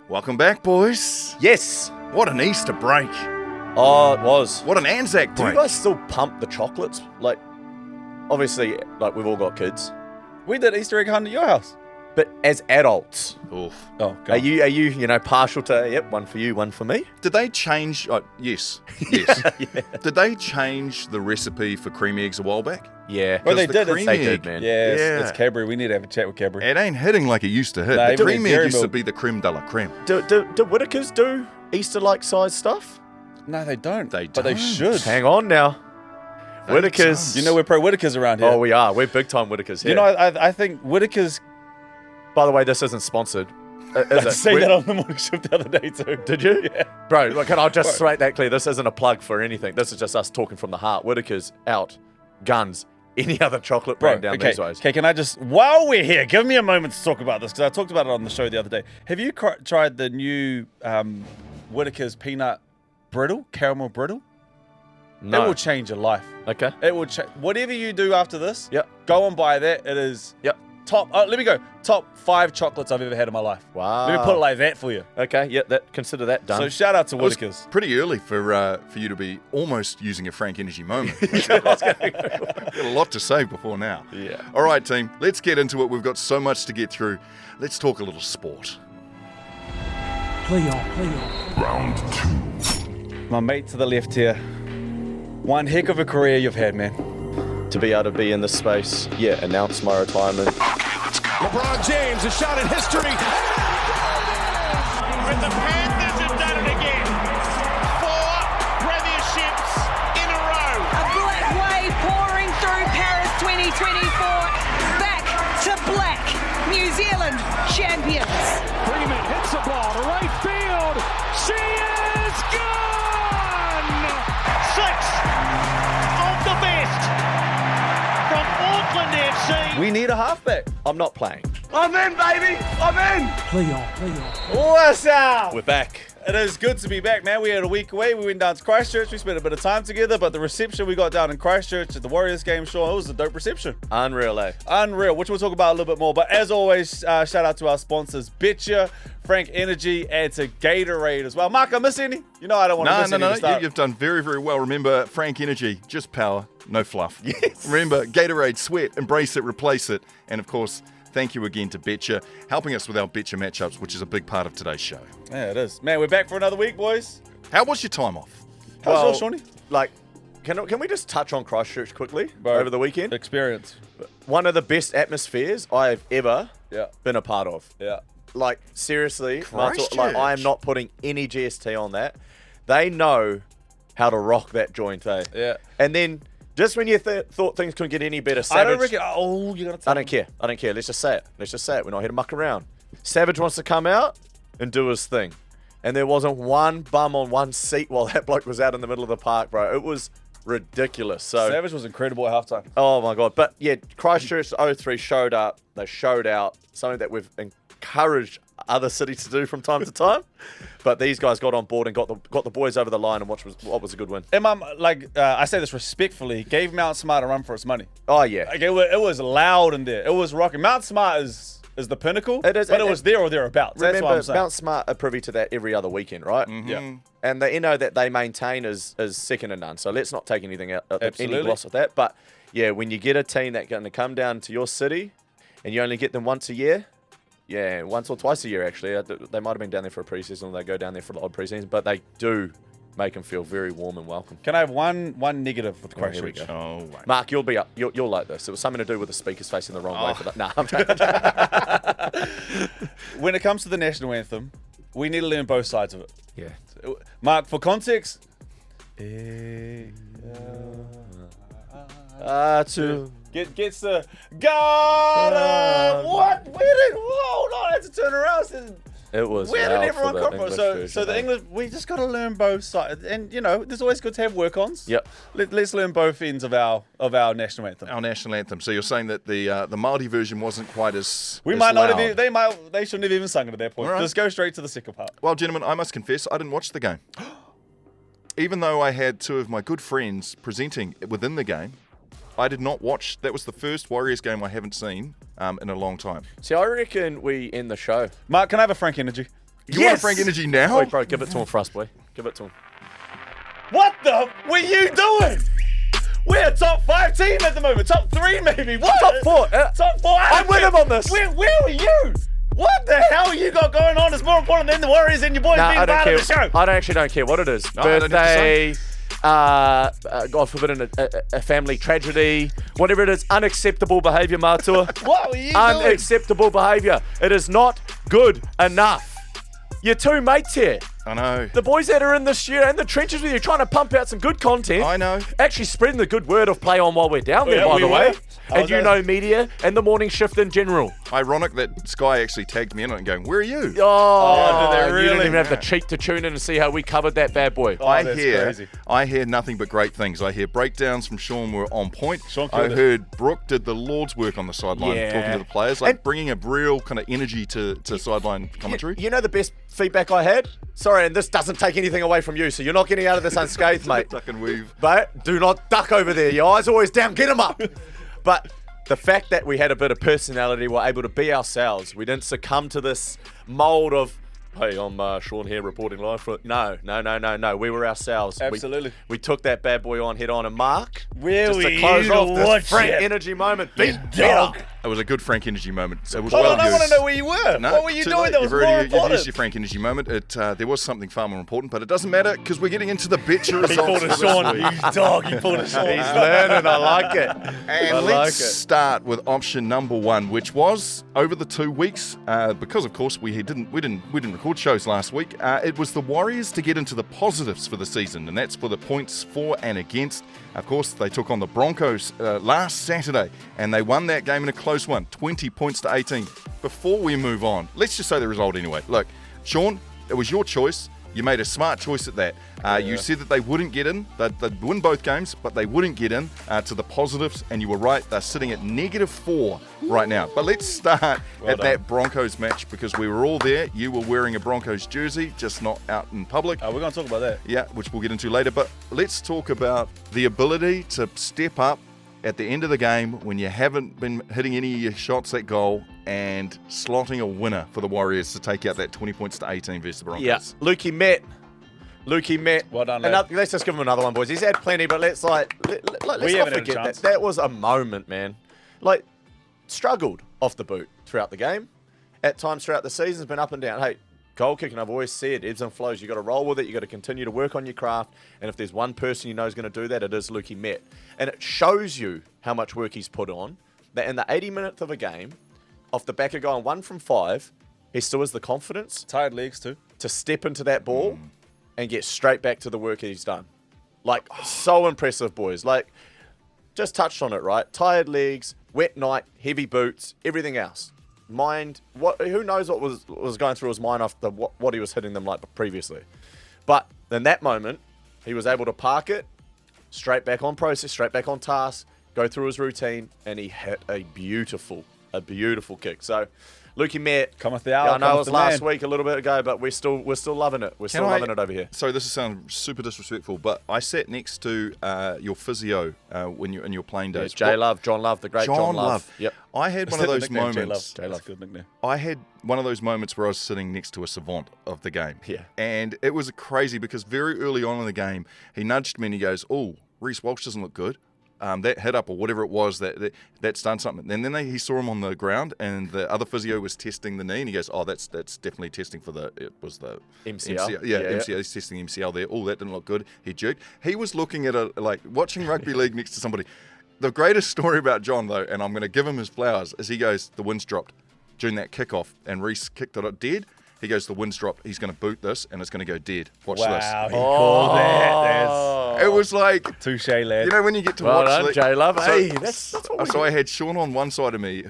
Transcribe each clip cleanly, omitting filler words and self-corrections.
Welcome back, boys. Yes. What an Easter break. Oh, it was. What an Anzac Do break. you guys still pump the chocolates? Like, obviously, like we've all got kids, We did Easter egg hunt at your house. but as adults, Oof. Oh, God. are you partial to? Yep, one for you, one for me. Did they change? Yes. Yes. Did they change the recipe for cream eggs a while back? Yeah. Well, they the did. cream They egg, did, man. Yeah, Yeah. it's Cadbury. We need to have a chat with Cadbury. It ain't hitting like it used to hit. Nah, the even cream with egg dairy used to milk. be the creme de la creme. Do Whitakers do Easter-like size stuff? No, they don't. They But they don't. should. Hang on now. They Whitakers. don't. You know, we're pro Whitakers around here. Oh, we are. We're big time Whitakers here. You know, I think Whitakers. By the way, this isn't sponsored. Is I it? say that on the morning shift the other day too. Did you? Yeah. Bro, look, can I just make that clear? This isn't a plug for anything. This is just us talking from the heart. Whitakers out. Guns. Any other chocolate brand down okay, these ways. okay, can I just, while we're here, give me a moment to talk about this, because I talked about it on the show the other day. Have you tried the new Whitaker's peanut brittle, caramel brittle? No. It will change your life. Okay. It will change. Whatever you do after this, Yep. go and buy that. It is Yep. top, let me go, top 5 chocolates I've ever had in my life. Wow. Let me put it like that for you. Okay, yeah, consider that done. So shout out to It was Whitaker's. pretty early for you to be almost using a Frank Energy moment. Got a lot to say before now. Yeah. All right, team. Let's get into it. We've got so much to get through. Let's talk a little sport. Play on. Round 2. My mate to the left here. One heck of a career you've had, man. To be able to be in this space, yeah, announce my retirement. LeBron James, a shot in history. But the Panthers have done it again. 4 premierships in a row. A black wave pouring through Paris 2024. Back to black. New Zealand champions. Freeman hits the ball to right field. She is gone! 6 of the best from Auckland FC. We need a halfback. I'm not playing. Play on. What's up? We're back. It is good to be back, man. We had a week away. We went down to Christchurch. We spent a bit of time together, but the reception we got down in Christchurch at the Warriors game, Shaun, it was a dope reception. Unreal, eh? Unreal, which we'll talk about a little bit more. But as always, shout out to our sponsors, Betcha, Frank Energy, and to Gatorade as well. Marc, I miss any? You know I don't want to miss any to start. You've done very, very well. Remember, Frank Energy, just power, no fluff. Yes. Remember, Gatorade, sweat, embrace it, replace it. And of course, thank you again to Betcha, helping us with our Betcha Match Ups, which is a big part of today's show. Yeah, it is. Man, we're back for another week, boys. How was your time off? How's Well, yours, Shawnee? Like, can we just touch on Christchurch quickly Bro, over the weekend? Experience. One of the best atmospheres I've ever Yeah. been a part of. Yeah. Like, seriously, Christchurch. like, I am not putting any GST on that. They know how to rock that joint, eh? Yeah. And then, just when you thought things couldn't get any better, I Savage... don't reckon. Oh, you're going to I don't care. I don't care. Let's just say it. We're not here to muck around. Savage wants to come out and do his thing. And there wasn't one bum on one seat while that bloke was out in the middle of the park, bro. It was ridiculous. So, Savage was incredible at halftime. oh my God. But yeah, Christchurch 03 showed up. They showed out. Something that we've encouraged other cities to do from time to time. But these guys got on board and got the boys over the line, and what was a good win. And I say this respectfully, gave Mount Smart a run for its money. Oh yeah. Like it was loud in there. It was rocking. Mount Smart is the pinnacle. It is, but and- it was there or thereabouts. That's Remember, what I'm saying. Mount Smart are privy to that every other weekend, right? Yeah. And you know that they maintain is second to none. So let's not take anything out, any Absolutely. gloss of that. But yeah, when you get a team that's going to come down to your city, and you only get them once a year, yeah, once or twice a year actually. They might have been down there for a preseason, or they go down there for the odd preseason, but they do make them feel very warm and welcome. Can I have one negative with here we Christchurch? go. Oh, wait. Mark, you'll like this. It was something to do with the speakers facing the wrong way for that. Nah, I'm joking. When it comes to the national anthem, we need to learn both sides of it. Yeah. Mark, for context, gets the God. What? Whoa! No, I had to turn around. It was. Where did loud everyone for the come from? English So version, the eh? English, we just got to learn both sides, and there's always good to have work-ons. Yep. Let's learn both ends of our national anthem. Our national anthem. So you're saying that the Māori version wasn't quite as We as might not loud. have. They shouldn't have even sung it at that point. All right. Just go straight to the second part. Well, gentlemen, I must confess, I didn't watch the game. Even though I had two of my good friends presenting within the game, I did not watch. That was the first Warriors game I haven't seen in a long time. See, I reckon we end the show. Mark, can I have a Frank Energy? You want a Frank Energy now? Wait, bro, give it to him for us, boy. Give it to him. What the were you doing? We're a top 5 team at the moment. Top 3 maybe. What? Top 4. Top 4. I'm with him on this. Where were you? What the hell you got going on? It's more important than the Warriors and your boys being I part don't of the care. show. I actually don't care what it is. No, I don't have to Birthday, God forbid, a family tragedy, whatever it is, unacceptable behaviour, Matua. What were you doing? Unacceptable behaviour. It is not good enough. Your two mates here. I know. The boys that are in this year in the trenches with you, trying to pump out some good content. I know. Actually spreading the good word of play on while we're down there, Yeah, by we the were. way. I And was you know media and the morning shift in general. Ironic that Sky actually tagged me in on it and going, where are you? Oh, did they you really? didn't even have the cheek to tune in and see how we covered that bad boy. Oh, I that's crazy. hear nothing but great things. I hear breakdowns from Shaun were on point. Shaun I killed it. heard Brook did the Lord's work on the sideline, Yeah. talking to the players, like And- bringing a real kind of energy to sideline commentary. You know the best feedback I had? Sorry, and this doesn't take anything away from you, so you're not getting out of this unscathed, mate. Duck and weave. But do not duck over there. Your eyes always down. Get them up. But the fact that we had a bit of personality, we're able to be ourselves. We didn't succumb to this mold of, hey, I'm Shaun here reporting live. No. We were ourselves. Absolutely. We took that bad boy on head on. And Marc, Where just were to close you off to this watch Frank it? energy moment. Be dog. better. It was a good Frank Energy moment. It was Hold well on, I used. want to know where you were. No, What were you too doing late. that was You've more already- You've important? used your Frank Energy moment. There was something far more important, but it doesn't matter because we're getting into the Betcha He results. pulled for a this Shaun. week. You dog. He pulled a Shaun. He's learning. I like it. And I let's like it. start with option number 1, which was over the 2 weeks, because of course we didn't record shows last week. It was the Warriors to get into the positives for the season, and that's for the points for and against. Of course, they took on the Broncos last Saturday, and they won that game in a close one, 20 points to 18. Before we move on, let's just say the result anyway. Look, Shaun, it was your choice. You made a smart choice at that. You said that they wouldn't get in. They'd win both games, but they wouldn't get in to the positives, and you were right. They're sitting at -4 right now. But let's start at that Broncos match because we were all there. You were wearing a Broncos jersey, just not out in public. We're going to talk about that. Yeah, which we'll get into later. But let's talk about the ability to step up at the end of the game when you haven't been hitting any of your shots at goal and slotting a winner for the Warriors to take out that 20 points to 18 versus the Broncos. Yeah, Lukey met. Well done, lad. Let's just give him another one, boys. He's had plenty, but let's let's We not haven't had a forget chance. that was a moment, man. Like, struggled off the boot throughout the game. At times throughout the season, it's been up and down. Hey, goal kicking, I've always said, ebbs and flows. You've got to roll with it. You've got to continue to work on your craft. And if there's one person you know is going to do that, it is Lukey Met. And it shows you how much work he's put on, that in the 80 minutes of a game, off the back of going 1 from 5, he still has the confidence Tired legs too. to step into that ball and get straight back to the work he's done. Like, so impressive, boys. Like, just touched on it, right? Tired legs, wet night, heavy boots, everything else. Mind, who knows what was going through his mind after what he was hitting them like previously. But in that moment, he was able to park it, straight back on process, straight back on task, go through his routine, and he hit a beautiful kick. So, Lukey Met, Cometh the hour, I know it cometh was the last man. week a little bit ago, but we're still loving it. We're still loving it over here. So this sounds super disrespectful, but I sat next to your physio when you're in your playing days. John Love, the great John Love. Yep. I had one Is of that the those nickname, moments. J-Love? That's a good nickname. I had one of those moments where I was sitting next to a savant of the game. Yeah. And it was crazy because very early on in the game, he nudged me and he goes, "Oh, Reece Walsh doesn't look good. That hit up or whatever it was that's done something." And then he saw him on the ground, and the other physio was testing the knee, and he goes, "Oh, that's definitely testing for the MCL. Yeah, Yeah. MCL. He's testing MCL there. Oh, that didn't look good." He jerked. He was looking at like watching rugby league next to somebody. The greatest story about John though, and I'm going to give him his flowers, is he goes, "The wind's dropped during that kickoff, and Reece kicked it dead." He goes, "The wind's dropped. He's going to boot this, and it's going to go dead. Watch Wow, he this." called that. It was like, Touche, lad. you know, when you get to Well watch done, like, J-Love. so- Hey, that's what we So I had Shaun on one side of me,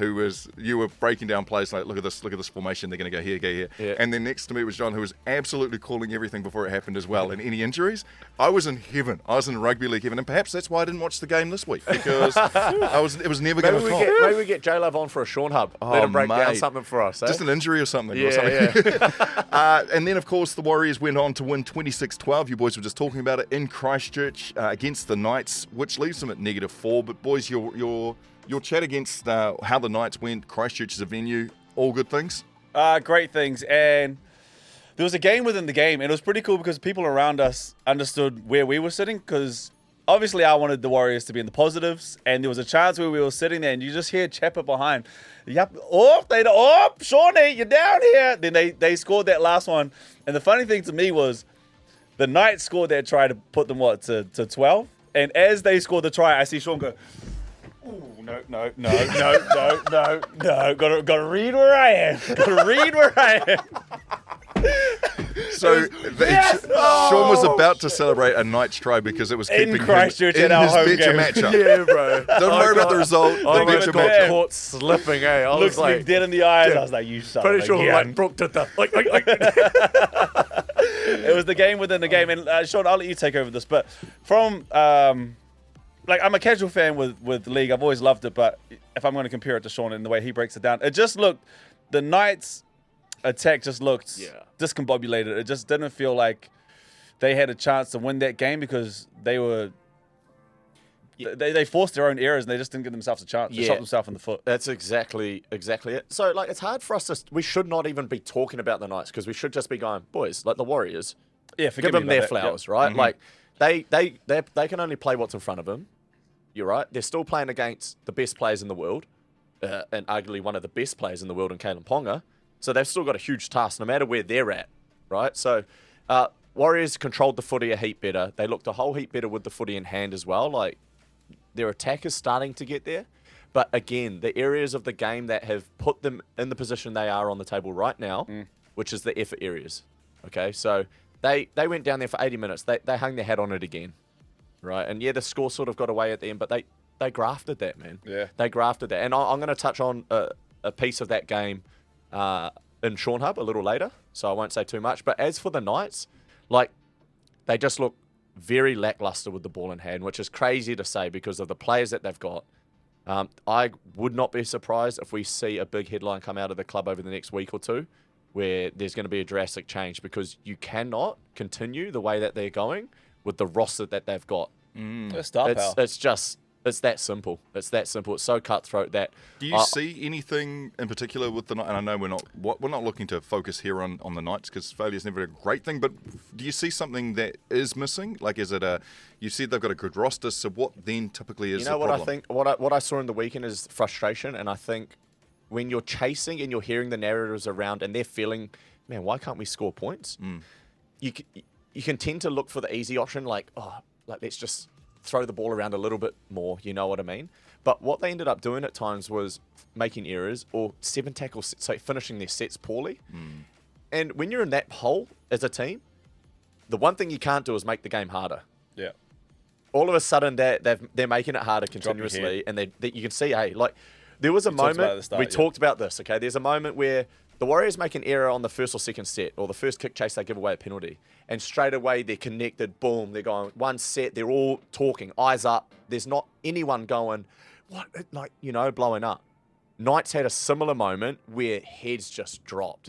you were breaking down plays like, look at this formation, they're going to go here. Yeah. And then next to me was John, who was absolutely calling everything before it happened as well. And any injuries, I was in heaven. I was in rugby league heaven, and perhaps that's why I didn't watch the game this week because it was never going Maybe to we top. maybe we get J-Love on for a Shaun Hub. Let him break down mate. something for us. Eh? Just an injury or something. Yeah. And then, of course, the Warriors went on to win 26-12. You boys were just talking about it in Christchurch against the Knights, which leaves them at -4. But, boys, your chat against how the Knights went, Christchurch as a venue, all good things? Great things. And There was a game within the game, and it was pretty cool because people around us understood where we were sitting, because obviously I wanted the Warriors to be in the positives, and there was a chance where we were sitting there, and you just hear Chapper behind. Yep, Shawnee, you're down here. Then they scored that last one, and the funny thing to me was the Knights scored that try to put them, to 12, and as they scored the try, I see Shaun go, ooh, no. Gotta read where I am. So Shaun was about to celebrate a Knight's try because it was keeping him Christchurch in at our his home Betcha game. matchup. Yeah, bro. Don't worry about the result. The I Betcha got matchup. caught slipping, I Looks was like, me dead in the eyes. I was like, you son pretty of a sure gun. Brook did that. It was the game within the game. And Shaun, I'll let you take over this. But from, I'm a casual fan with the league. I've always loved it. But if I'm going to compare it to Shaun and the way he breaks it down, it just looked, the Knights' attack just looked discombobulated. It just didn't feel like they had a chance to win that game because they were, they forced their own errors and they just didn't give themselves a chance. They shot themselves in the foot. That's exactly it. So, it's hard for us to, we should not even be talking about the Knights because we should just be going, boys, like the Warriors, Yeah, give them their flowers, right? Mm-hmm. Like, they can only play what's in front of them. You're right. They're still playing against the best players in the world, and arguably one of the best players in the world in Kalen Ponga. So they've still got a huge task, no matter where they're at, right? So Warriors controlled the footy a heap better. They looked a whole heap better with the footy in hand as well. Like, their attack is starting to get there. But again, the areas of the game that have put them in the position they are on the table right now, which is the effort areas. Okay, so they went down there for 80 minutes. They hung their hat on it again. Right, and the score sort of got away at the end, but they grafted that, man. Yeah. They grafted that. And I'm going to touch on a piece of that game in Shaun Hub a little later, so I won't say too much. But as for the Knights, they just look very lackluster with the ball in hand, which is crazy to say because of the players that they've got. I would not be surprised if we see a big headline come out of the club over the next week or two where there's going to be a drastic change because you cannot continue the way that they're going with the roster that they've got. It's that simple. It's that simple. It's so cutthroat that. Do you see anything in particular with the Knights? And I know we're not looking to focus here on the Knights because failure is never a great thing. But do you see something that is missing? Like, is it you said they've got a good roster, so what then typically is the problem? I think? What I saw in the weekend is frustration, and I think when you're chasing and you're hearing the narratives around, and they're feeling, man, why can't we score points? You can tend to look for the easy option, let's just throw the ball around a little bit more, you know what I mean? But what they ended up doing at times was making errors or 7 tackles, so finishing their sets poorly. And when you're in that hole as a team, the one thing you can't do is make the game harder. Yeah. All of a sudden, they're making it harder continuously, and you can see, there was a moment, we talked about this, okay? There's a moment where the Warriors make an error on the first or second set, or the first kick chase, they give away a penalty. And straight away, they're connected. Boom, they're going one set. They're all talking, eyes up. There's not anyone going, what, blowing up. Knights had a similar moment where heads just dropped.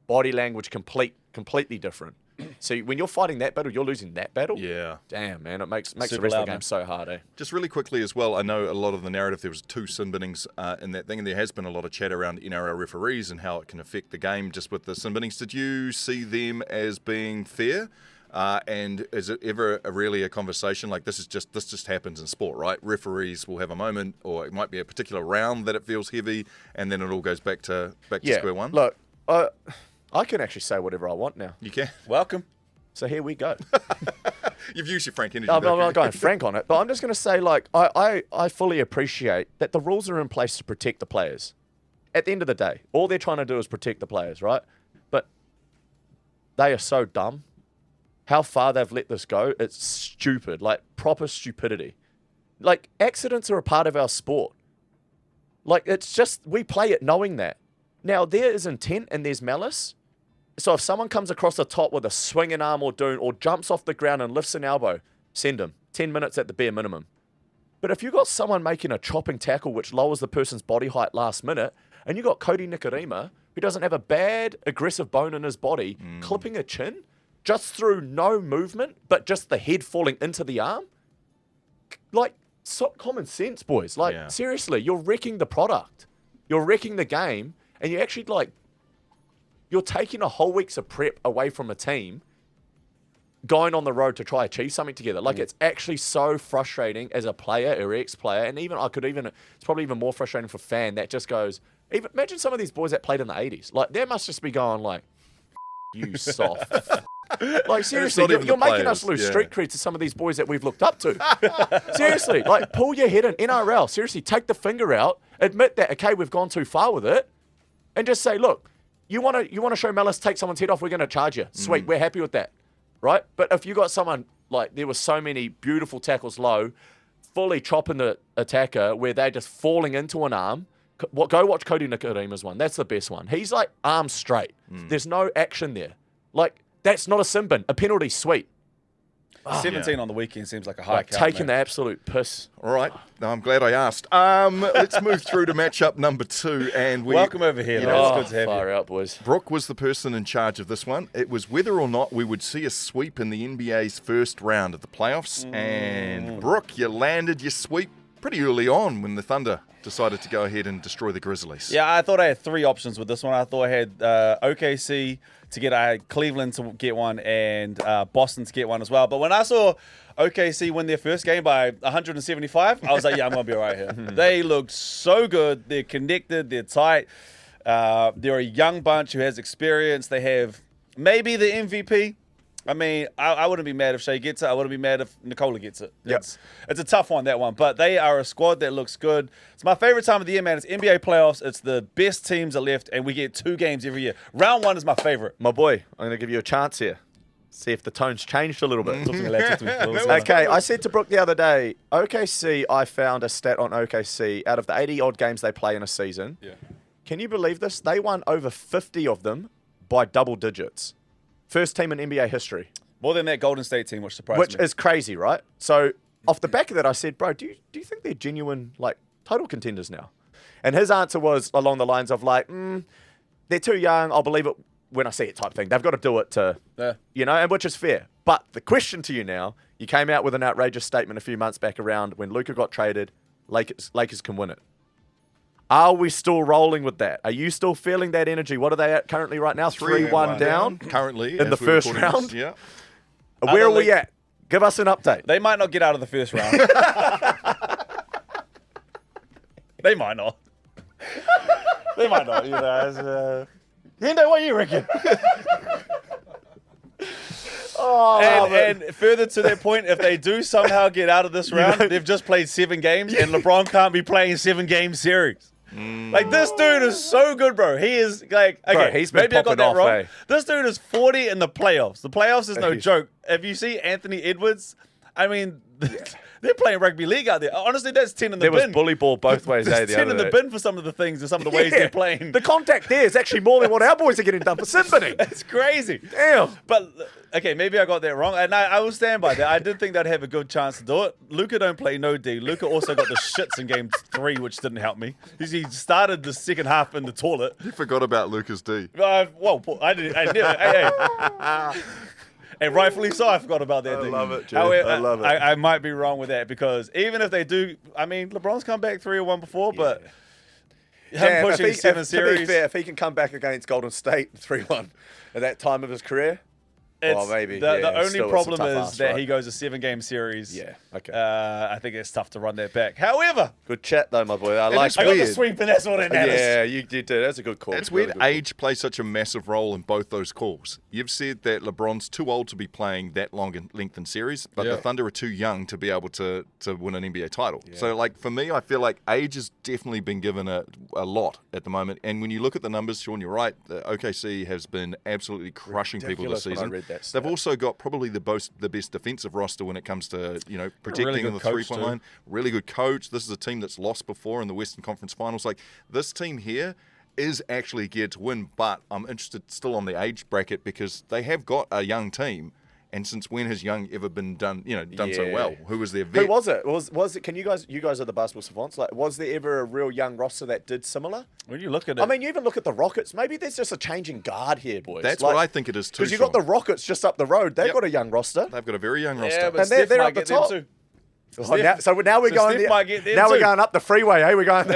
Body language completely different. So when you're fighting that battle, you're losing that battle. Yeah. Damn, man, it makes the Super rest of loud, the game man. so hard, eh? Just really quickly as well, I know a lot of the narrative, there was 2 sin binnings in that thing, and there has been a lot of chat around NRL referees and how it can affect the game just with the sin binnings. Did you see them as being fair? And is it ever really a conversation like this just happens in sport, right? Referees will have a moment, or it might be a particular round that it feels heavy, and then it all goes back to square one? Look, I can actually say whatever I want now. You can. Welcome. So here we go. You've used your Frank energy. I'm not going frank on it, but I'm just going to say, I fully appreciate that the rules are in place to protect the players. At the end of the day, all they're trying to do is protect the players, right? But they are so dumb. How far they've let this go, it's stupid, proper stupidity. Accidents are a part of our sport. It's just, we play it knowing that. Now, there is intent and there's malice. So if someone comes across the top with a swinging arm or jumps off the ground and lifts an elbow, send them. 10 minutes at the bare minimum. But if you've got someone making a chopping tackle which lowers the person's body height last minute, and you've got Cody Nikorima, who doesn't have a bad aggressive bone in his body, clipping a chin, just through no movement, but just the head falling into the arm, common sense, boys. Seriously, you're wrecking the product. You're wrecking the game, and you actually, you're taking a whole week's of prep away from a team going on the road to try achieve something together. Like, it's actually so frustrating as a player or ex-player, and it's probably even more frustrating for a fan that just goes, imagine some of these boys that played in the 80s. Like, they must just be going like, you soft. Like, seriously, you're making us lose street cred to some of these boys that we've looked up to. Seriously, like, pull your head in. NRL, seriously, take the finger out, admit that, okay, we've gone too far with it, and just say, look, you want to show malice, take someone's head off, we're going to charge you. Sweet, we're happy with that. Right? But if you got someone, like, there were so many beautiful tackles low, fully chopping the attacker where they're just falling into an arm. Go watch Cody Nicodemus one. That's the best one. He's like arms straight. There's no action there. Like, that's not a sin bin. A penalty, sweet. 17 on the weekend seems like a high count, taking man. the absolute piss. All right. No, I'm glad I asked. Let's move through to matchup number 2. And Welcome over here. You know, it's good to have far you. out, boys. Brook was the person in charge of this one. It was whether or not we would see a sweep in the NBA's first round of the playoffs. And Brook, you landed your sweep pretty early on when the Thunder decided to go ahead and destroy the Grizzlies. Yeah, I thought I had 3 options with this one. I thought I had OKC to get, I had Cleveland to get one, and Boston to get one as well. But when I saw OKC win their first game by 175, I was like, yeah, I'm going to be all right here. They look so good. They're connected. They're tight. They're a young bunch who has experience. They have maybe the MVP. I mean, I wouldn't be mad if Shea gets it. I wouldn't be mad if Nicola gets it. Yep. It's a tough one, that one. But they are a squad that looks good. It's my favorite time of the year, man. It's NBA playoffs. It's the best teams are left, and we get 2 games every year. Round 1 is my favorite. My boy, I'm going to give you a chance here. See if the tone's changed a little bit. Talk to me, lad. Talk to me. Okay, I said to Brook the other day, OKC, I found a stat on OKC. Out of the 80-odd games they play in a season, can you believe this? They won over 50 of them by double digits. First team in NBA history. More than that Golden State team, which surprised me. Which is crazy, right? So off the back of that, I said, bro, do you think they're genuine, like, title contenders now? And his answer was along the lines of, like, they're too young. I'll believe it when I see it type thing. They've got to do it to, you know, and which is fair. But the question to you now, you came out with an outrageous statement a few months back around when Luka got traded, Lakers can win it. Are we still rolling with that? Are you still feeling that energy? What are they at currently right now? 3-1 down? Currently. In the first round? Yeah. Where are we at? Give us an update. They might not get out of the first round. They might not. They might not. You know, Hendo, what do you reckon? And further to that point, if they do somehow get out of this round, they've just played 7 games, and LeBron can't be playing 7-game series. Like, this dude is so good, bro. He is like, okay, bro, he's been maybe I got popping that off, wrong. eh? This dude is 40 in the playoffs. The playoffs is no joke. If you see Anthony Edwards, I mean, they're playing rugby league out there. Honestly, that's 10 in the bin. There was bully ball both ways. There's 10 in the bin for some of the things and some of the ways they're playing. The contact there is actually more than what our boys are getting done for symphony. It's crazy. Damn. But, okay, maybe I got that wrong. And I will stand by that. I did think they'd have a good chance to do it. Luka don't play no D. Luka also got the shits in game 3, which didn't help me. He started the second half in the toilet. You forgot about Lucas D. Well, I didn't. I never. Hey. And rightfully so, I forgot about that. I love it, Jay. However, I love it. I might be wrong with that, because even if they do, I mean, LeBron's come back 3-1 before, but him pushing 7 series. To be fair, if he can come back against Golden State 3-1 at that time of his career, maybe. The only still, problem it's a tough is ask, that right? he goes a 7-game series. Yeah, okay. I think it's tough to run that back. However, Good chat, though, my boy. I I got the sweep, and that's what it matters. Yeah, you did. That's a good call. It's Really weird good call. age plays such a massive role in both those calls. You've said that LeBron's too old to be playing that long in length in series, but the Thunder are too young to be able to win an NBA title. So, like, for me, I feel like age has definitely been given a lot at the moment. And when you look at the numbers, Shaun, you're right. The OKC has been absolutely crushing people this Ridiculous when I season. read that stat. They've also got probably the best defensive roster when it comes to, you know, protecting really on good the coach, 3-point too. line. Really good coach. This is a team that's lost before in the Western Conference Finals. Like, this team here is actually geared to win, but I'm interested still on the age bracket because they have got a young team. And since when has young ever been done so well? Who was their vet? Who was it? Was it? Can you guys are the basketball savants. Like, was there ever a real young roster that did similar? When you look at it, I mean, you even look at the Rockets. Maybe there's just a changing guard here, boys. That's what I think it is too. Because you got the Rockets just up the road. They've got a young roster. They've got a very young roster. yeah, but And Steph they're might at the get them top. too. So now we're going. Steph might get them Now we're too. going up the freeway. Hey, we're going.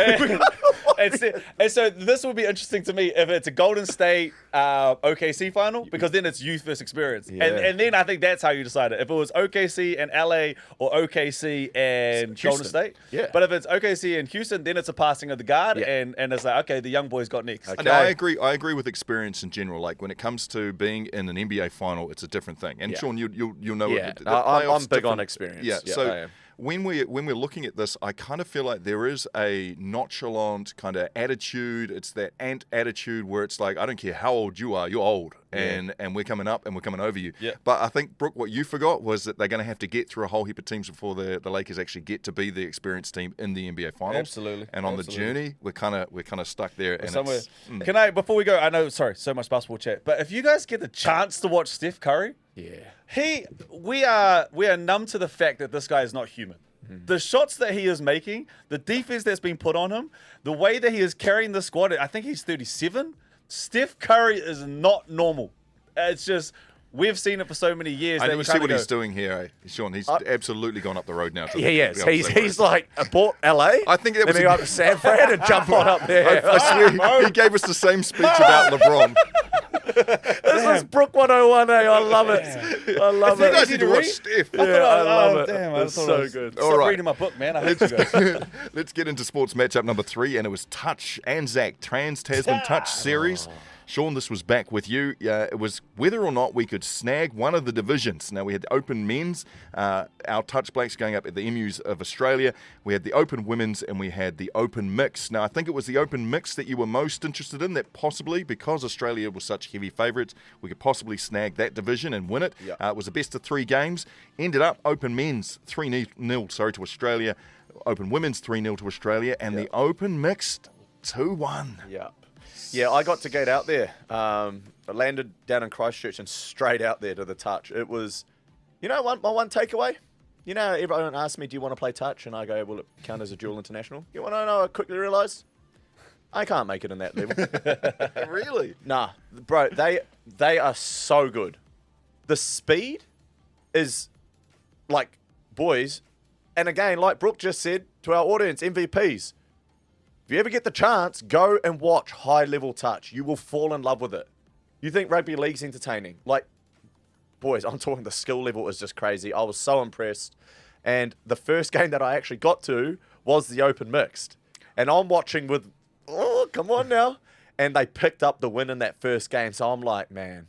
And so this will be interesting to me if it's a Golden State OKC final, because then it's youth versus experience. Yeah. And then I think that's how you decide it. If it was OKC and LA or OKC and Houston. Golden State. Yeah. But if it's OKC and Houston, then it's a passing of the guard, Yeah. and it's like, okay, the young boys got next. Okay. No, I agree with experience in general. Like when it comes to being in an NBA final, it's a different thing. And Yeah. Sean, you'll know Yeah, it. The I'm playoffs big on different. experience. Yeah. Yeah, I So am. when we're looking at this, I kind of feel like there is a nonchalant kind of attitude. It's that ant attitude where it's like, I don't care how old you are, you're old, and we're coming up and we're coming over you. Yeah. But I think, Brook, what you forgot was that they're going to have to get through a whole heap of teams before the Lakers actually get to be the experienced team in the NBA finals. Absolutely. And on Absolutely. the journey, we're kind of stuck there. And Somewhere. it's, Can I, before we go, I know, sorry, so much basketball chat, but if you guys get the chance to watch Steph Curry, we are numb to the fact that this guy is not human. The shots that he is making, the defense that's been put on him, the way that he is carrying the squad, I think he's 37. Steph Curry is not normal. It's just, we've seen it for so many years. I that never we see kinda what go, he's doing here, Sean. He's absolutely gone up the road now. To He is. be able to say He's what like, I bought LA. I think that was Let me a- go up to San Fran and jump on up there. I swear, he gave us the same speech about LeBron. This is Brook 101, I love it. I love You it. guys need to watch Steph. Yeah, I love it. Damn, I It's thought so I was, good. Stop All right. reading my book, man. I hate you guys. Let's get into sports matchup number 3, and it was Touch and Zach, Trans-Tasman Touch Series. Sean, this was back with you. It was whether or not we could snag one of the divisions. Now, we had the Open Men's, our Touch Blacks going up at the Emus of Australia. We had the Open Women's, and we had the Open Mix. Now, I think it was the Open Mix that you were most interested in, that possibly, because Australia was such heavy favourites, we could possibly snag that division and win it. Yeah. It was a best of 3 games. Ended up Open Men's 3-0 to Australia. Open Women's 3-0 to Australia. And the Open Mixed 2-1. Yeah, I got to get out there. I landed down in Christchurch and straight out there to the Touch. It was, my one takeaway? Everyone asked me, do you want to play Touch? And I go, will it count as a dual international? You want to know, I quickly realised, I can't make it in that level. Really? Nah, bro, they are so good. The speed is like, boys, and again, like Brook just said to our audience, MVPs, if you ever get the chance, go and watch high-level touch. You will fall in love with it. You think rugby league's entertaining? Like, boys, I'm talking the skill level is just crazy. I was so impressed. And the first game that I actually got to was the Open Mixed. And I'm watching with, oh, come on now. And they picked up the win in that first game. So I'm like, man,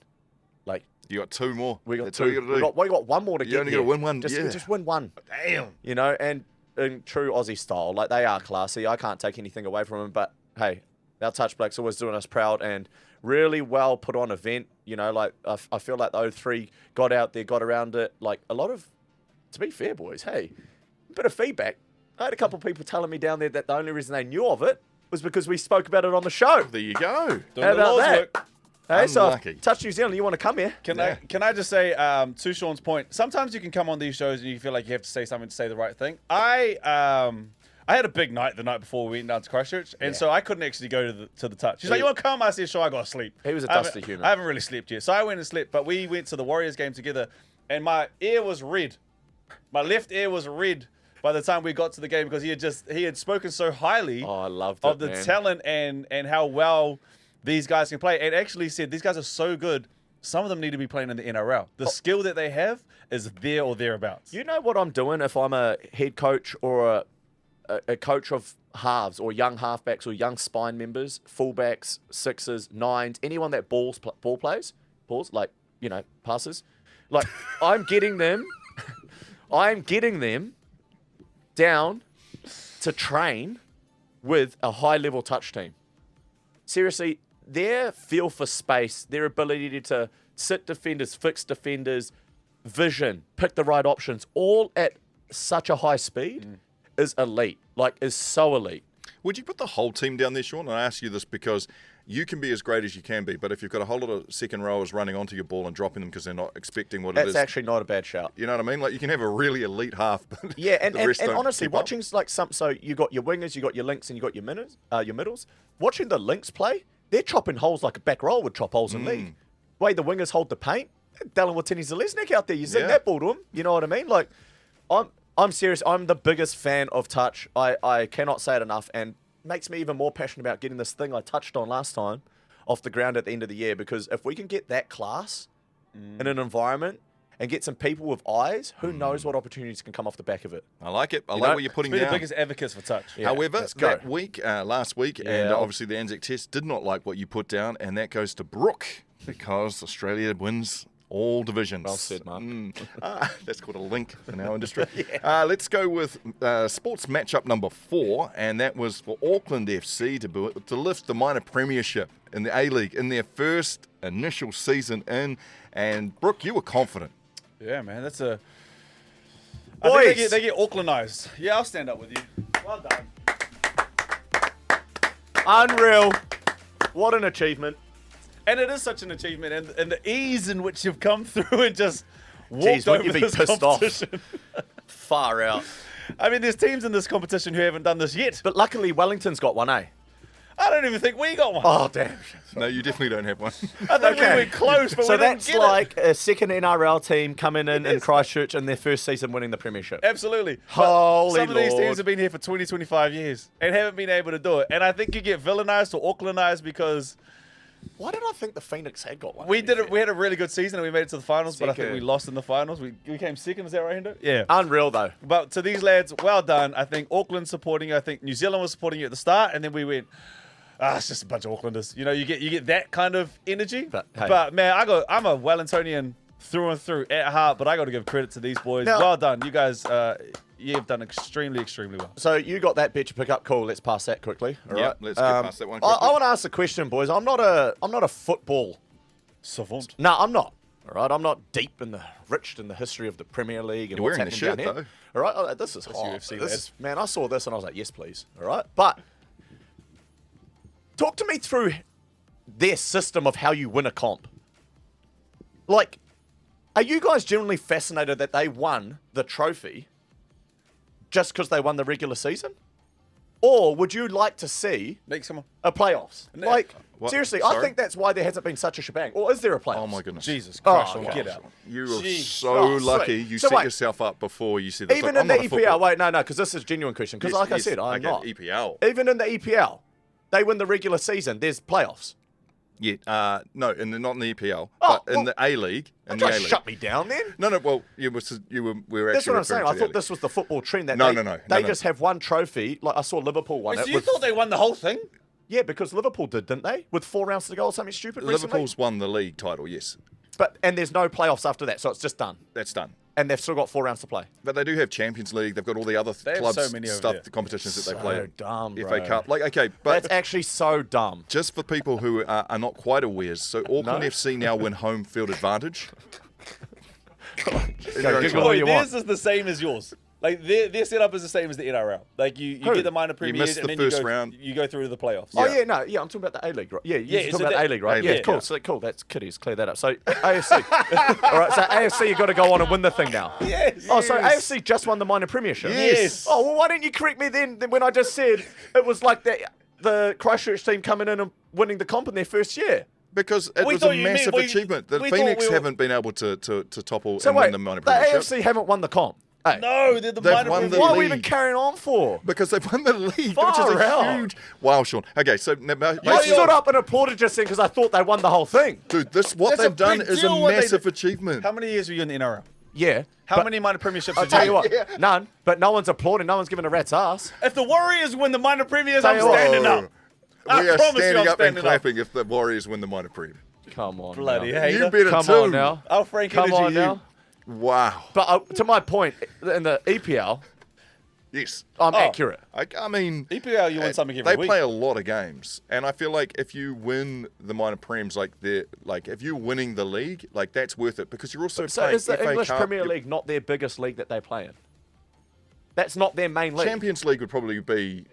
like, You got 2 more. we got That's two. all you gotta do. We got one more to You get only here. gotta win one, Just, yeah. just win one. Damn. And in true Aussie style, like they are classy. I can't take anything away from them, but hey, our Touch Blacks always doing us proud and really well put on event. Like I feel like the 03 got out there, got around it. Like a lot of, to be fair, boys, hey, a bit of feedback. I had a couple of people telling me down there that the only reason they knew of it was because we spoke about it on the show. There you go. Doing How the about Lord's that? work. Hey, so Unlucky. Touch New Zealand, you want to come here? Can I just say, to Sean's point, sometimes you can come on these shows and you feel like you have to say something to say the right thing. I had a big night the night before we went down to Christchurch, and so I couldn't actually go to the Touch. She's like, "You want to come?" I said, "Sure." I got to sleep. He was a I haven't- dusty human. I haven't really slept yet, so I went and slept. But we went to the Warriors game together, and my ear was red. My left ear was red by the time we got to the game because he had spoken so highly Oh, I loved it, of the man. talent and how well these guys can play, and actually said these guys are so good. Some of them need to be playing in the NRL. The skill that they have is there or thereabouts. You know what I'm doing if I'm a head coach or a coach of halves or young halfbacks or young spine members, fullbacks, sixes, nines, anyone that ball plays, like, passes. Like, I'm getting them down to train with a high-level touch team. Seriously, their feel for space, their ability to sit defenders, fix defenders, vision, pick the right options, all at such a high speed is elite. Like, is so elite. Would you put the whole team down there, Sean? And I ask you this because you can be as great as you can be, but if you've got a whole lot of second rowers running onto your ball and dropping them because they're not expecting what it That's is. actually not a bad shout. You know what I mean? Like, you can have a really elite half, but Yeah, and the rest don't honestly, keep up. watching like so you got your wingers, you got your links, and you got your middles. Watching the links play, they're chopping holes like a back row would chop holes in league. Way the wingers hold the paint, Dallin Watini-Zalesnik out there, you zing that ball to him. You know what I mean? Like, I'm serious. I'm the biggest fan of touch. I cannot say it enough. And makes me even more passionate about getting this thing I touched on last time off the ground at the end of the year, because if we can get that class in an environment and get some people with eyes, who knows what opportunities can come off the back of it. I like it. I like know, what you're putting We're the down. biggest advocates for touch. Yeah, However, let's go. that week, last week, and obviously the Anzac Test did not like what you put down, and that goes to Brook because Australia wins all divisions. Well said, Marc. That's called a link in our industry. Let's go with sports matchup number 4, and that was for Auckland FC to lift the minor premiership in the A-League in their first initial season in. And Brook, you were confident. Yeah, man, that's a. Boys. I think they get Aucklandized. Yeah, I'll stand up with you. Well done. Unreal. What an achievement. And it is such an achievement, and the ease in which you've come through and just walked Jeez, over wouldn't you be this pissed off? competition. Far out. I mean, there's teams in this competition who haven't done this yet. But luckily, Wellington's got one, eh? I don't even think we got one. Oh, damn. No, you definitely don't have one. I think we were close, but So we didn't that's get like a second NRL team coming in Christchurch in their first season winning the premiership. it. Absolutely. But Holy some of these Lord. teams have been here for 20, 25 years and haven't been able to do it. And I think you get villainized or Aucklandized because Why did I think the Phoenix had got one? we did it. We had a really good season and we made it to the finals, but I think Second. we lost in the finals. We came second. Is that right, Hendo? Yeah. Unreal, though. But to these lads, well done. I think Auckland supporting you. I think New Zealand was supporting you at the start, and then we went, it's just a bunch of Aucklanders. You know, you get that kind of energy. But, hey. Man, I'm a Wellingtonian through and through at heart, but I got to give credit to these boys. Now- Well done. You guys, you've done extremely, extremely well. So you got that Betcha pickup. Cool. Let's pass that quickly. All Yeah, right. let's get past that one quickly. I want to ask a question, boys. I'm not a football. Savant. No, I'm not. All right. I'm not deep in the history of the Premier League and You're what's wearing the happening shirt, down here. All right. This is hot. UFC, This lads. is- man, I saw this and I was like, yes, please. All right. But talk to me through their system of how you win a comp. Like, are you guys generally fascinated that they won the trophy just because they won the regular season? Or would you like to see Nick, come on. a playoffs? Like, What? seriously, I Sorry? think that's why there hasn't been such a shebang. Or is there a playoffs? Oh, my goodness. Jesus Christ, Oh, get okay. out. You are Jeez. so Oh, sweet. lucky you So set wait. yourself up before you said this. Even Like, in the I'm not a EPL, football- wait, no, because this is a genuine question. Because Yes, like I yes, said, I'm okay, not. EPL. Even in the EPL, they win the regular season. There's playoffs. Yeah, no, not in the EPL, Oh, but in well, the A-League. In Don't the A-League. shut me down then. No, well, we were actually That's what I'm saying. referring I to thought the this was the football trend that No, they, no. they just have one trophy. Like I saw Liverpool won Wait, it. so you with- thought they won the whole thing? yeah, because Liverpool didn't they? With 4 rounds to go or something stupid A-League. recently? Liverpool's won the league title, yes. And there's no playoffs after that, so it's just done. That's done. And they've still got 4 rounds to play. But they do have Champions League. They've got all the other They have clubs, so many over stuff, there. the competitions that they So play. dumb, FA bro. Cup. Like, okay, but That's actually so dumb. just for people who are not quite aware, so Auckland No? FC now win home field advantage. Go, Very Google cool. all you want. Theirs is the same as yours. Like their setup is the same as the NRL. Like you Who? get the minor premiers missed and the then first you go, round. you go through to the playoffs. Oh yeah, no, yeah, I'm talking about the A-League, right? Yeah, you're so talking about that- the A-League, right? A-League, Yeah, cool. yeah. So cool, that's kitties. Clear that up. So AFC. All right, so AFC, you got to go on and win the thing now. Yes. Oh, so AFC just won the minor premiership. Yes. Oh well, why didn't you correct me then when I just said it was like the Christchurch team coming in and winning the comp in their first year? Because it We was a thought you meant- massive we- achievement. The we thought Phoenix we were- haven't been able to topple So and wait, win the minor the premiership. AFC haven't won the comp. Hey, No, they're the They've minor won the premiers. why are we even league. carrying on for? Because they've won the league, which is Far a out. huge... Wow, Shaun. Okay, so... I stood up and applauded just then because I thought they won the whole thing. Dude, what That's a they've done big is a deal what they massive did. achievement. How many years were you in the NRL? Yeah. How but many minor premierships I'll did tell you you what, none. But no one's applauding. No one's giving a rat's ass. If the Warriors win the minor premiers, Tell I'm you what. standing up. I We are promise you standing I'm up and standing up. clapping if the Warriors win the minor prem. Come on, Bloody now. hater. You better Come too. on now. Oh, Frank Come Energy, on you. now. Wow. But to my point, in the EPL, Yes. I'm Oh. accurate. I mean... EPL, you win something every They week. play a lot of games, and I feel like if you win the minor prems, like if you're winning the league, like that's worth it because you're also So playing is the FA English Cup, Premier you're- League not their biggest league that they play in? That's not their main league. Champions League would probably be.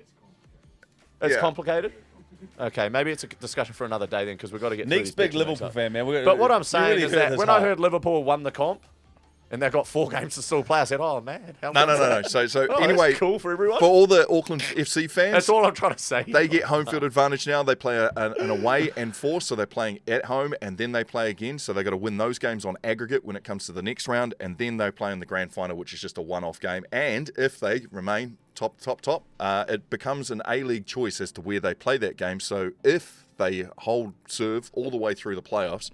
It's yeah. complicated. Okay, maybe it's a discussion for another day then because we've got to get through Nick's these big Betcha Match Liverpool Ups. fan, man. But what I'm you saying really is hurt that his when heart. I heard Liverpool won the comp, And they've got 4 games to still play. I said, oh, man. How No. good is that? So Oh, anyway, that's cool for everyone. for all the Auckland FC fans, That's all I'm trying to say. they get home field advantage now. They play an away and 4, so they're playing at home, and then they play again. So they've got to win those games on aggregate when it comes to the next round, and then they play in the grand final, which is just a one-off game. And if they remain top, it becomes an A-League choice as to where they play that game. So if they hold serve all the way through the playoffs,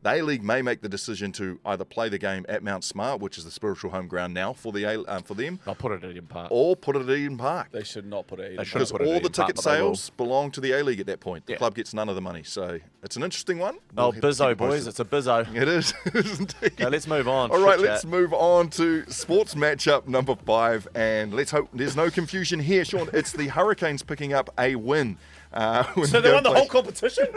the A-League may make the decision to either play the game at Mount Smart, which is the spiritual home ground now for them, I'll put it at Eden Park. or put it at Eden Park. They should not put it. They should. Because put it all at the Eden Park, ticket but they will. sales belong to the A-League at that point. The Yeah. club gets none of the money. So it's an interesting one. Oh, We'll have to bizzo, keep it boys. posted. It's a bizzo. It is. It is indeed. Now, let's move on. All right, Chit let's chat. move on to sports matchup number 5. And let's hope there's no confusion here, Shaun. It's the Hurricanes picking up a win. When So they go won the play- whole competition?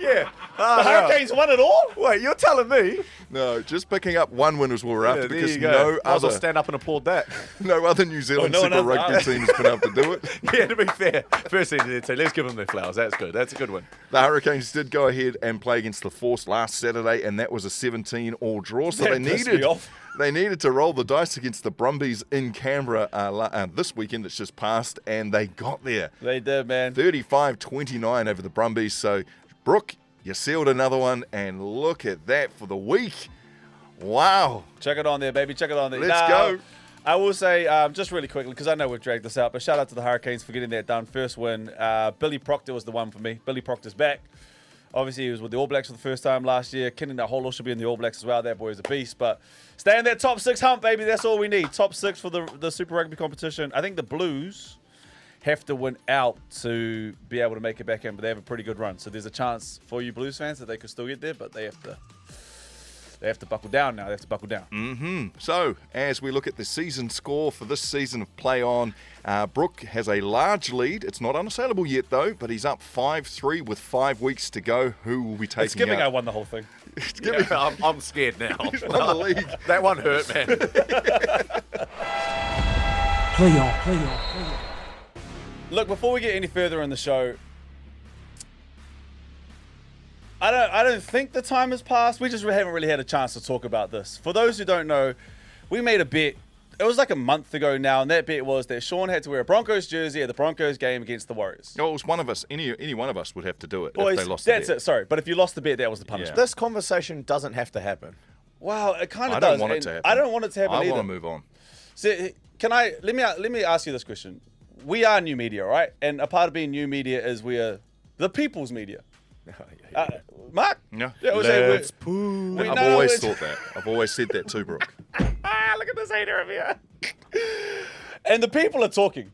Yeah. The Hurricanes won it all? Wait, you're telling me? No, just picking up one win is what we're after Yeah, there because you go. no Might as well other, stand up and applaud that. no other New Zealand no one Super else- Rugby team has been able to do it. Yeah, to be fair. First thing to say, let's give them their flowers. That's good. That's a good one. The Hurricanes did go ahead and play against the Force last Saturday, and that was a 17-all draw. So That pissed me off. they needed to roll the dice against the Brumbies in Canberra this weekend that's just passed, and they got there. They did, man. 35-29 over the Brumbies. So, Brook, you sealed another one, and look at that for the week. Wow. Check it on there, baby. Check it on there. Let's go. I will say, just really quickly, because I know we've dragged this out, but shout out to the Hurricanes for getting that done. First win. Billy Proctor was the one for me. Billy Proctor's back. Obviously, he was with the All Blacks for the first time last year. Kenny Naholo should be in the All Blacks as well. That boy is a beast. But stay in that top 6 hump, baby. That's all we need. Top 6 for the Super Rugby competition. I think the Blues have to win out to be able to make it back in, but they have a pretty good run. So there's a chance for you Blues fans that they could still get there, but they have to buckle down now. They have to buckle down. So, as we look at the season score for this season of Play On, Brook has a large lead. It's not unassailable yet, though, but he's up 5-3 with 5 weeks to go. Who will be taking It's giving I out? won the whole thing. It's giving I'm scared now. won the league. That one hurt, man. Play on. Look, before we get any further in the show, I don't think the time has passed. We just haven't really had a chance to talk about this. For those who don't know, we made a bet. It was like a month ago now, and that bet was that Shaun had to wear a Broncos jersey at the Broncos game against the Warriors. No, it was one of us. Any one of us would have to do it Boys, if they lost the that's bet. it. Sorry, but if you lost the bet, that was the punishment. This conversation doesn't have to happen. Wow, it kind I of don't does. want it and to happen. I don't want it to happen I either. want to move on. So, let me ask you this question. We are new media, right? And a part of being new media is we are the people's media. Marc? Yeah. we'll say Let's poo. I've know always it's- thought that. I've always said that too, Brook. Look at this hater over here. And the people are talking.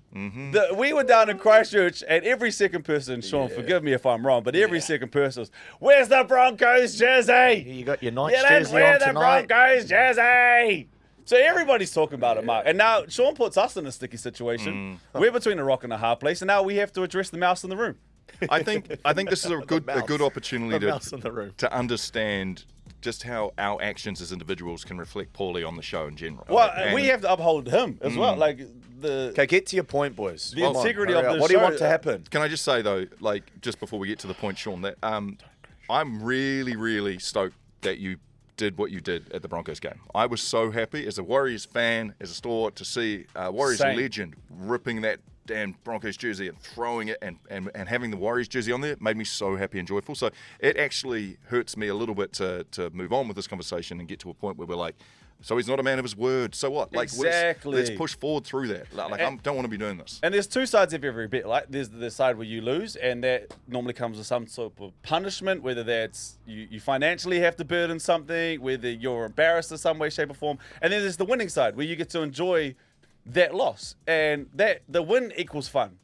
We were down in Christchurch, and every second person, Shaun, forgive me if I'm wrong, but every second person was, where's the Broncos jersey? You got your Knights You didn't jersey wear on the tonight. Broncos jersey. So everybody's talking about it, Marc. And now Shaun puts us in a sticky situation. We're between a rock and a hard place, and now we have to address the mouse in the room. I think this is a good opportunity The mouse in the room. to understand just how our actions as individuals can reflect poorly on the show in general. Well, And we have to uphold him as well. Like Okay, get to your point, boys. the Come on, integrity hurry of up. the What do you show- want to happen? Can I just say though, like just before we get to the point, Shaun, that I'm really, really stoked that you did what you did at the Broncos game. I was so happy as a Warriors fan, as a stalwart, to see Warriors Same. legend ripping that damn Broncos jersey and throwing it and having the Warriors jersey on there made me so happy and joyful. So it actually hurts me a little bit to move on with this conversation and get to a point where we're like, so he's not a man of his word. So what? Like, Exactly. let's push forward through that. Like, I don't want to be doing this. And there's two sides of every bet. Like there's the side where you lose, and that normally comes with some sort of punishment, whether that's you financially have to burden something, whether you're embarrassed in some way, shape, or form. And then there's the winning side where you get to enjoy that loss, and that the win equals fun.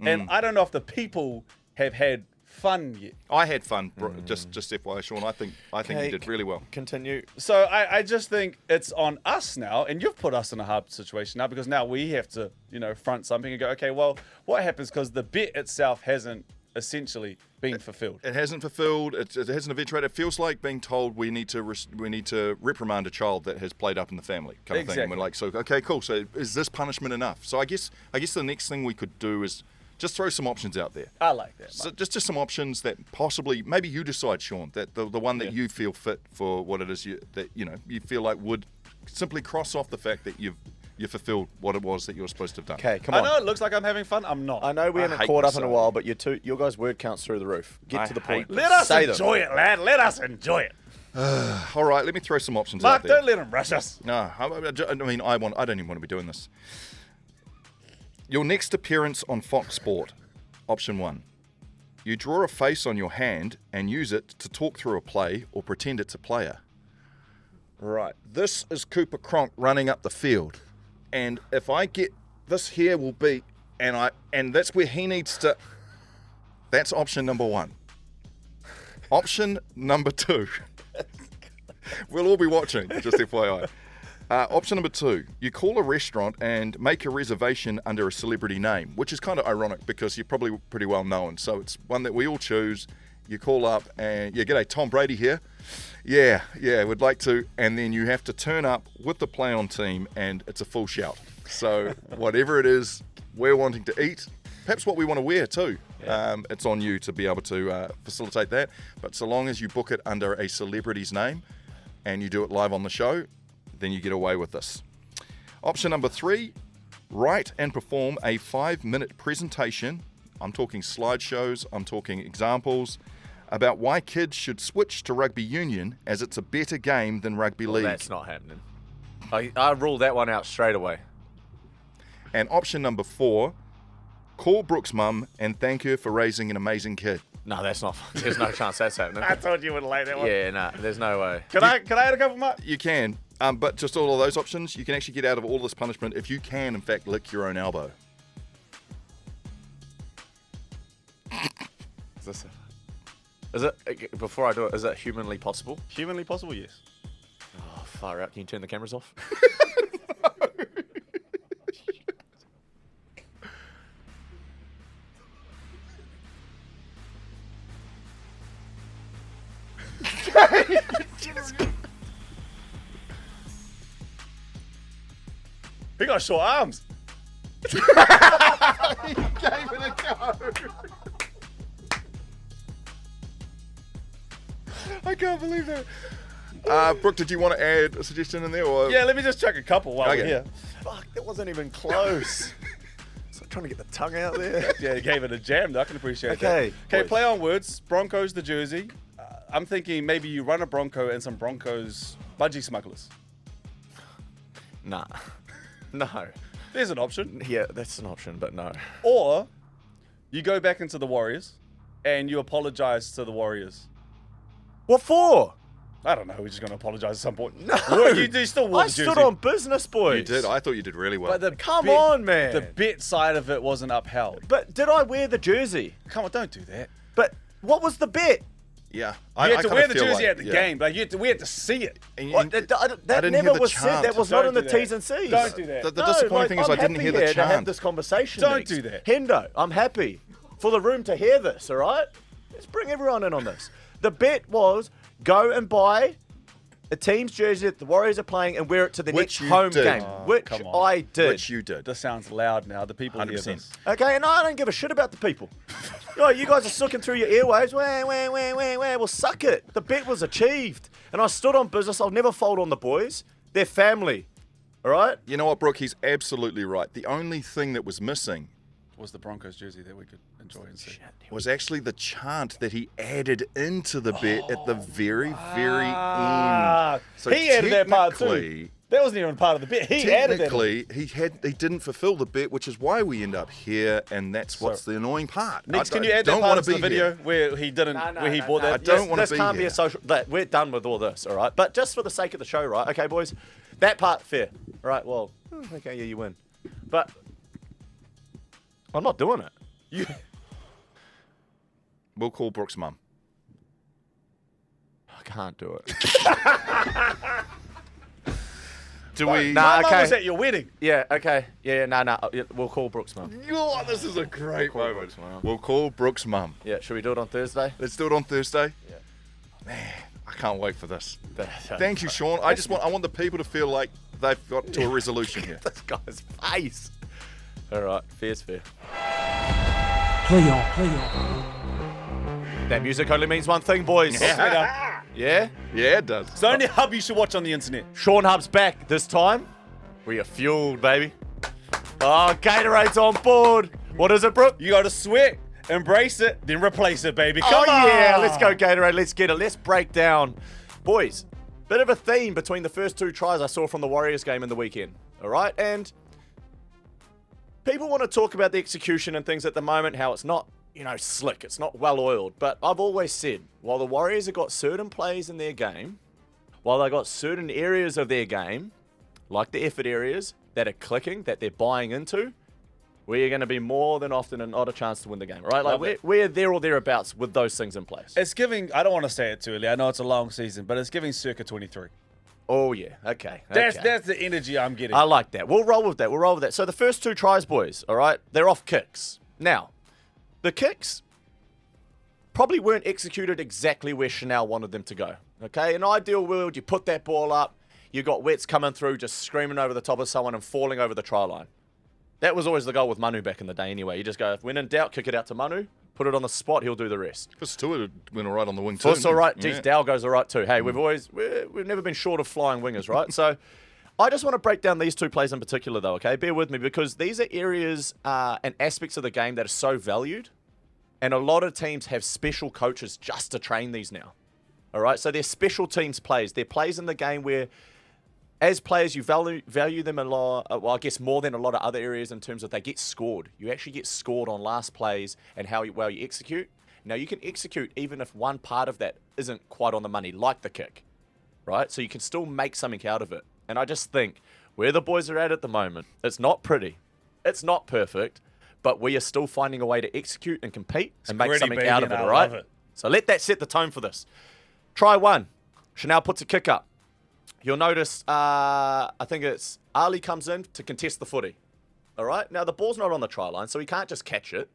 And I don't know if the people have had fun yet. I had fun, just FYI, Shaun. I think you did really well. Continue. So I just think it's on us now, and you've put us in a hard situation now because now we have to, front something and go, okay, well, what happens? Because the bet itself hasn't essentially been fulfilled. It hasn't fulfilled. It hasn't eventuated. It feels like being told we need to reprimand a child that has played up in the family, kind of thing. And we're like, so okay, cool. So is this punishment enough? So I guess the next thing we could do is just throw some options out there. I like that. So just some options that possibly, maybe you decide, Shaun, that the one that you feel fit for what it is you feel like would simply cross off the fact that you fulfilled what it was that you were supposed to have done. Okay, come I on. know it looks like I'm having fun. I'm not. I know we haven't hate caught up this in a song. while, but your guys' word counts through the roof. Get to the point. Let us Say them. enjoy it, lad. Let us enjoy it. All right, let me throw some options Marc, out there. don't let him rush us. No, I mean, I don't even want to be doing this. Your next appearance on Fox Sport, option 1. You draw a face on your hand and use it to talk through a play or pretend it's a player. Right, this is Cooper Cronk running up the field. And if I get this here will be, and that's where he needs to, that's option number 1. Option number 2. We'll all be watching, just FYI. Option number 2, you call a restaurant and make a reservation under a celebrity name, which is kind of ironic because you're probably pretty well known. So it's one that we all choose. You call up and, g'day, Tom Brady here. Yeah, would like to. And then you have to turn up with the play-on team and it's a full shout. So whatever it is we're wanting to eat, perhaps what we want to wear too. It's on you to be able to facilitate that. But so long as you book it under a celebrity's name and you do it live on the show, then you get away with this. Option number 3, write and perform a 5-minute presentation. I'm talking slideshows, I'm talking examples about why kids should switch to rugby union as it's a better game than rugby league. That's not happening. I ruled that one out straight away. And option number 4, call Brooke's mum and thank her for raising an amazing kid. No, that's not. There's no chance that's happening. I told you wouldn't like that one. Yeah, no, there's no way. Can I add a couple, Marc? You can, but just all of those options, you can actually get out of all this punishment if you can, in fact, lick your own elbow. Is it, before I do it, is it humanly possible? Humanly possible, yes. Oh, far out. Can you turn the cameras off? He got short arms. He gave it a go. I can't believe that. Brooke, did you want to add a suggestion in there? Or? Yeah, let me just chuck a couple while we're Okay. here. Fuck, that wasn't even close. It's like trying to get the tongue out there. Yeah, he gave it a jam, though. I can appreciate Okay, that. Okay, boys. play on words. Broncos, the jersey. I'm thinking maybe you run a Bronco and some Broncos budgie smugglers. Nah. No. There's an option. Yeah, that's an option, but no. Or you go back into the Warriors and you apologize to the Warriors. What for? I don't know. We're just going to apologize at some point. No. Well, you still wore I the jersey. stood on business, boys. You did. I thought you did really well. But the Come bet- on, man. The bet side of it wasn't upheld. But did I wear the jersey? Come on, don't do that. But what was the bet? yeah. You had to kinda wear the feel jersey like- at the yeah. game. Like we had to see it. And you- What, that I didn't never hear the was said. chant. That was not Don't in the do that. T's and C's. Don't do that. The disappointing thing is I didn't hear the I'm happy here to have chant. this conversation. Don't next. do that. Hendo, I'm happy for the room to hear this, all right? Let's bring everyone in on this. The bet was go and buy a team's jersey that the Warriors are playing and wear it to the Which next you home did. game, which come on. I did. Which you did. This sounds loud now. The people hear 100%. this. Okay, and I don't give a shit about the people. You guys are sucking through your airwaves. Wah. Well, suck it. The bet was achieved. And I stood on business. I'll never fold on the boys. They're family. All right? You know what, Brooke? He's absolutely right. The only thing that was missing Was the Broncos jersey that we could enjoy and see. was actually the chant that he added into the bet at the very, very Ah, end. So he added that part too. technically- That wasn't even part of the bet. He added that. Technically, he didn't fulfill the bet, which is why we end up here, and that's what's the annoying part. Next, I can you add that don't part wanna into the be video here. where he didn't, where he bought that? I don't wanna this be can't be here. a social. We're done with all this, all right? But just for the sake of the show, right? Okay, boys, that part fair, all right? Well, okay, yeah, you win, but I'm not doing it. You, We'll call Brooke's mum. I can't do it. Do we? Nah, my mum okay. was at your wedding. Yeah, okay, yeah, no, we'll call Brooks' mum. Oh, this is a great moment. We'll call Brooke's mum. Yeah, should we do it on Thursday? Let's do it on Thursday. Yeah. Man, I can't wait for this. Thank you, Shaun. I want the people to feel like they've got to a resolution here. This guy's face. All right, fair's fair. Play on. That music only means one thing, boys. Sweetheart. Yeah? Yeah, it does. It's the only hub you should watch on the internet. Shaun Hub's back this time. We are fueled, baby. Oh, Gatorade's on board. What is it, Brook? You got to sweat, embrace it, then replace it, baby. Come Oh, on. yeah. Let's go, Gatorade. Let's get it. Let's break down. Boys, bit of a theme between the first 2 tries I saw from the Warriors game in the weekend. All right? And people want to talk about the execution and things at the moment, how it's not, slick. It's not well-oiled. But I've always said, while the Warriors have got certain plays in their game, while they've got certain areas of their game, like the effort areas, that are clicking, that they're buying into, we're going to be more than often and not a chance to win the game, right? Like we're there or thereabouts with those things in place. It's giving, I don't want to say it too early. I know it's a long season, but it's giving circa 23. Oh, yeah. Okay. That's the energy I'm getting. I like that. We'll roll with that. So the first 2 tries, boys, all right, they're off kicks. Now, the kicks probably weren't executed exactly where Chanel wanted them to go. Okay? In an ideal world, you put that ball up, you got Wets coming through, just screaming over the top of someone and falling over the try line. That was always the goal with Manu back in the day anyway. You just go, when in doubt, kick it out to Manu, put it on the spot, he'll do the rest. Stewart went all right on the wing too. That's all right. Geez, Dow goes all right too. Hey, we've never been short of flying wingers, right? So I just want to break down these 2 plays in particular though, okay? Bear with me because these are areas and aspects of the game that are so valued, and a lot of teams have special coaches just to train these now. All right? So they're special teams plays. They're plays in the game where as players, you value them a lot, well, I guess more than a lot of other areas in terms of they get scored. You actually get scored on last plays and how well you execute. Now, you can execute even if one part of that isn't quite on the money, like the kick, right? So you can still make something out of it. And I just think where the boys are at the moment, it's not pretty, it's not perfect, but we are still finding a way to execute and compete and make something out of it, all right? So let that set the tone for this. Try 1. Chanel puts a kick up. You'll notice, I think it's Ali comes in to contest the footy. All right? Now, the ball's not on the try line, so he can't just catch it.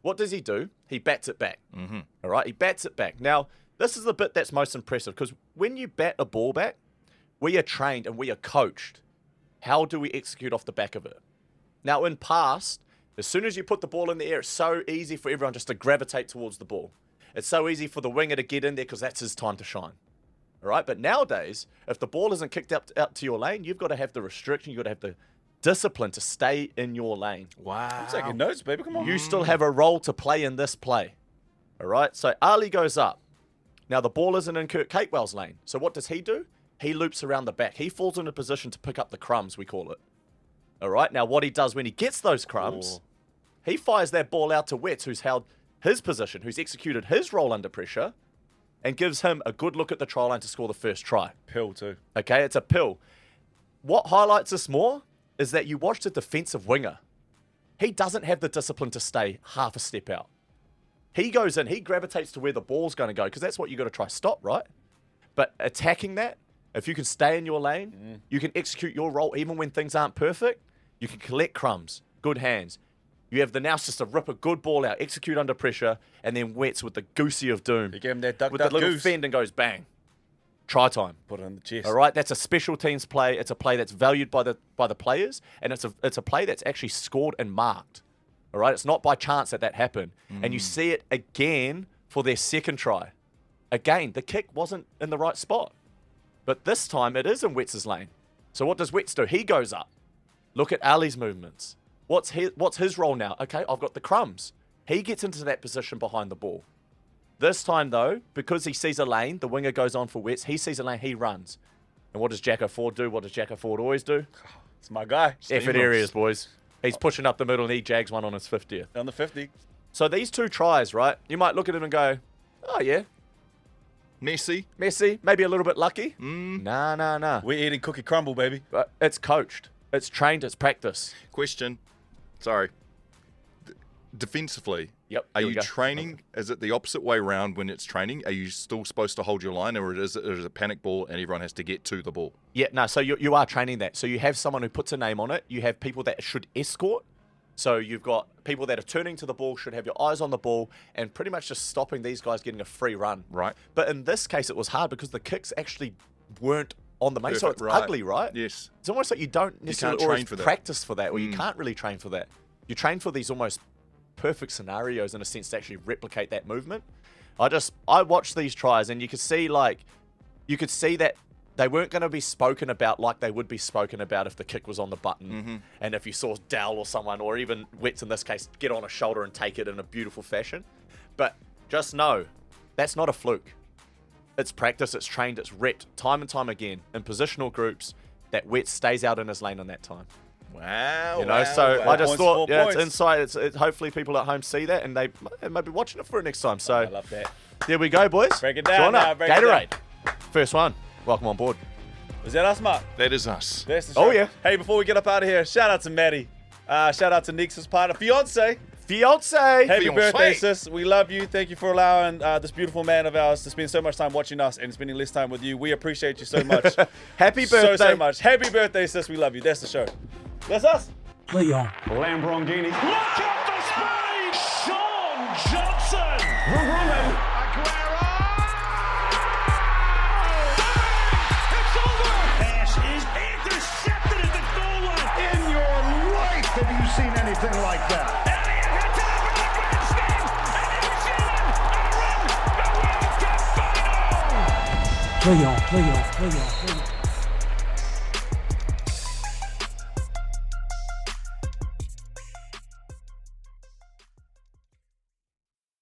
What does he do? He bats it back. Mm-hmm. All right? He bats it back. Now, this is the bit that's most impressive because when you bat a ball back, we are trained and we are coached. How do we execute off the back of it? Now, in past, as soon as you put the ball in the air, it's so easy for everyone just to gravitate towards the ball. It's so easy for the winger to get in there because that's his time to shine. All right, but nowadays, if the ball isn't kicked out to your lane, you've got to have the restriction, you've got to have the discipline to stay in your lane. Wow. I'm taking notes, baby. Come on. You still have a role to play in this play. All right, so Ali goes up. Now, the ball isn't in Kurt Capewell's lane. So what does he do? He loops around the back. He falls into position to pick up the crumbs, we call it. All right, now what he does when he gets those crumbs, he fires that ball out to Wets, who's held his position, who's executed his role under pressure, and gives him a good look at the try line to score the first try. Pill, too. Okay, it's a pill. What highlights this more is that you watched a defensive winger. He doesn't have the discipline to stay half a step out. He goes in, he gravitates to where the ball's going to go, because that's what you got to try stop, right? But attacking that, if you can stay in your lane, you can execute your role even when things aren't perfect. You can collect crumbs, good hands. You have the nous just to rip a good ball out, execute under pressure, and then Wets with the goosey of doom. You give him that duck, with duck, the little goose. fend and goes bang. Try time. Put it on the chest. All right, that's a special teams play. It's a play that's valued by the players, and it's a play that's actually scored and marked. All right, it's not by chance that happened. And you see it again for their second try. Again, the kick wasn't in the right spot. But this time it is in Wets' lane. So what does Wets do? He goes up. Look at Ali's movements. What's his role now? Okay, I've got the crumbs. He gets into that position behind the ball. This time, though, because he sees a lane, the winger goes on for Wets. He sees a lane, he runs. And what does Jacko Ford do? What does Jacko Ford always do? It's my guy. Effort areas, boys. He's pushing up the middle and he jags one on his 50th. On the 50. So these two tries, right? You might look at him and go, oh, yeah. Messy. Maybe a little bit lucky. Nah. We're eating cookie crumble, baby. But it's coached. It's trained. It's practice. Question. Sorry. Defensively, Yep. are here we you go. training? Is it the opposite way around when it's training? Are you still supposed to hold your line, or is it a panic ball and everyone has to get to the ball? Yeah, no, so you are training that. So you have someone who puts a name on it. You have people that should escort. So you've got people that are turning to the ball, should have your eyes on the ball, and pretty much just stopping these guys getting a free run. Right. But in this case, it was hard because the kicks actually weren't on the main. So Perfect, it's right. ugly, right? Yes. It's almost like you don't necessarily train always for that. practice for that, or you can't really train for that. You train for these almost perfect scenarios in a sense to actually replicate that movement. I watch these tries and you can see like you could see that they weren't going to be spoken about like they would be spoken about if the kick was on the button. And if you saw Dowell or someone, or even Wets in this case, get on a shoulder and take it in a beautiful fashion. But just know, that's not a fluke. It's practice, it's trained, it's repped time and time again in positional groups that Wets stays out in his lane on that time. Wow. You know, so wow. I just 4 thought, points. it's insight. Hopefully people at home see that and they might be watching it for it next time. So I love that. there we go, boys. Break it down Shauna, now, break it Gatorade. First one. Welcome on board. Was that us, Marc? That is us. That's the show. Oh, yeah. Hey, before we get up out of here, shout out to Maddie. Shout out to Nix's partner, fiance. Fiance. Happy Fiancé. birthday, sis. We love you. Thank you for allowing this beautiful man of ours to spend so much time watching us and spending less time with you. We appreciate you so much. Happy birthday. So much. Happy birthday, sis. We love you. That's the show. That's us. Play on. Lamborghini. Look at the speed! Shaun Johnson! Aguero! It's over! Pass is intercepted at the goal line. In your life have you seen anything like that? Elliott hits it over the grand slam, and New Zealand are in the World Cup final! Play on. Play on. Play on. Play on.